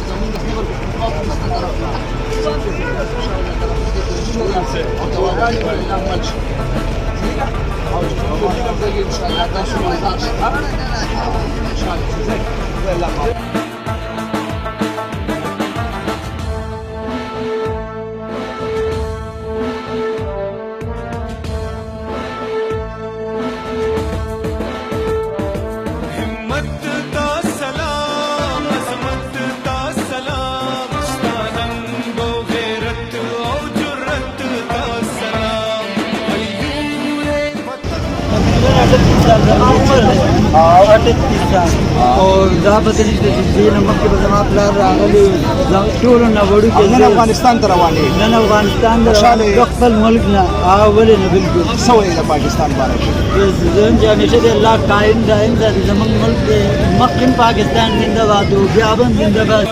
زمین د خبر په خوا په طرف او دواګانې ولې عمل شي او چې ان شاء الله تاسو مزاج ان شاء الله और دا بدلی د دې نه مخکې به زما پلار راغلی ټولو نه وړوکې نن افغانستان ته روان یې نن افغانستان د خپل ملک نه ولې نه بالکل څه وایي د پاکستان باره کې زه چې همیشه د الله قایم دائم د زموږ ملک د مخکې پاکستان زنده باد او بیا هم زنده باد